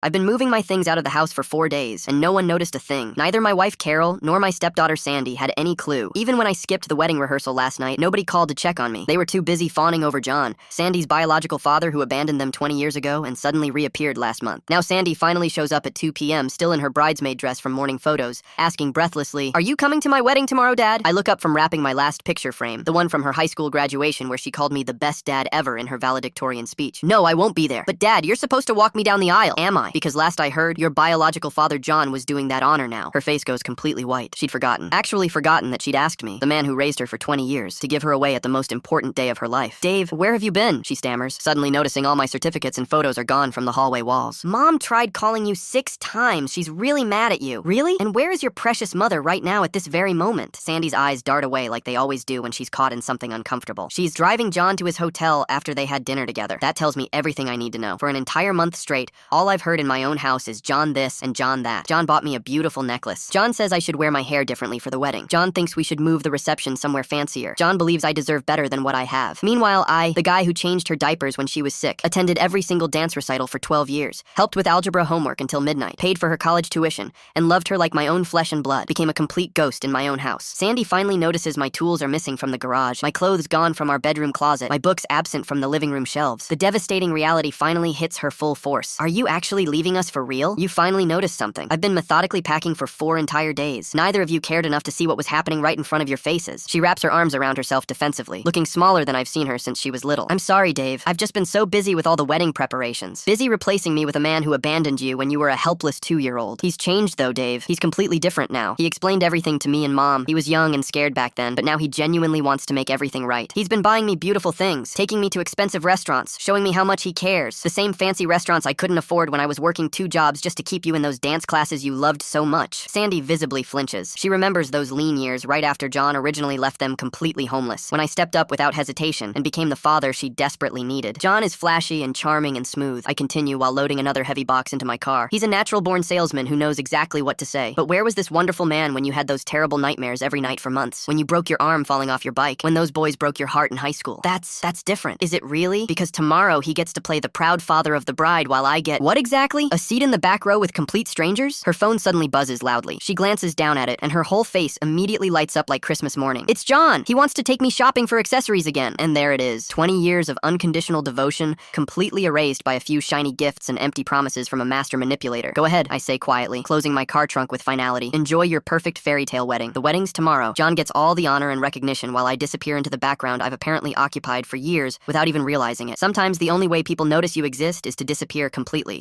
I've been moving my things out of the house for 4 days, and no one noticed a thing. Neither my wife Carol nor my stepdaughter Sandy had any clue. Even when I skipped the wedding rehearsal last night, nobody called to check on me. They were too busy fawning over John, Sandy's biological father who abandoned them 20 years ago and suddenly reappeared last month. Now Sandy finally shows up at 2 p.m., still in her bridesmaid dress from morning photos, asking breathlessly, "Are you coming to my wedding tomorrow, Dad?" I look up from wrapping my last picture frame, the one from her high school graduation where she called me the best dad ever in her valedictorian speech. "No, I won't be there." "But Dad, you're supposed to walk me down the aisle." "Am I? Because last I heard, your biological father John was doing that honor now." Her face goes completely white. She'd forgotten. Actually forgotten that she'd asked me, the man who raised her for 20 years, to give her away at the most important day of her life. "Dave, where have you been?" she stammers, suddenly noticing all my certificates and photos are gone from the hallway walls. "Mom tried calling you 6 times. She's really mad at you." "Really? And where is your precious mother right now at this very moment?" Sandy's eyes dart away like they always do when she's caught in something uncomfortable. "She's driving John to his hotel after they had dinner together." That tells me everything I need to know. For an entire month straight, all I've heard in my own house is John this and John that. John bought me a beautiful necklace. John says I should wear my hair differently for the wedding. John thinks we should move the reception somewhere fancier. John believes I deserve better than what I have. Meanwhile, I, the guy who changed her diapers when she was sick, attended every single dance recital for 12 years, helped with algebra homework until midnight, paid for her college tuition, and loved her like my own flesh and blood, became a complete ghost in my own house. Sandy finally notices my tools are missing from the garage, my clothes gone from our bedroom closet, my books absent from the living room shelves. The devastating reality finally hits her full force. "Are you actually leaving us for real? You finally noticed something. I've been methodically packing for 4 entire days. Neither of you cared enough to see what was happening right in front of your faces." She wraps her arms around herself defensively, looking smaller than I've seen her since she was little. "I'm sorry, Dave. I've just been so busy with all the wedding preparations. Busy replacing me with a man who abandoned you when you were a helpless 2-year-old. He's changed though, Dave. He's completely different now. He explained everything to me and Mom. He was young and scared back then, but now he genuinely wants to make everything right. He's been buying me beautiful things, taking me to expensive restaurants, showing me how much he cares. The same fancy restaurants I couldn't afford when I was working 2 jobs just to keep you in those dance classes you loved so much." Sandy visibly flinches. She remembers those lean years right after John originally left them completely homeless, when I stepped up without hesitation and became the father she desperately needed. "John is flashy and charming and smooth," I continue while loading another heavy box into my car. "He's a natural-born salesman who knows exactly what to say. But where was this wonderful man when you had those terrible nightmares every night for months? When you broke your arm falling off your bike? When those boys broke your heart in high school? That's different." "Is it really? Because tomorrow he gets to play the proud father of the bride while I get—" "What exactly? A seat in the back row with complete strangers?" Her phone suddenly buzzes loudly. She glances down at it, and her whole face immediately lights up like Christmas morning. "It's John! He wants to take me shopping for accessories again." And there it is. 20 years of unconditional devotion, completely erased by a few shiny gifts and empty promises from a master manipulator. "Go ahead," I say quietly, closing my car trunk with finality. "Enjoy your perfect fairy tale wedding. The wedding's tomorrow." John gets all the honor and recognition while I disappear into the background I've apparently occupied for years without even realizing it. Sometimes the only way people notice you exist is to disappear completely.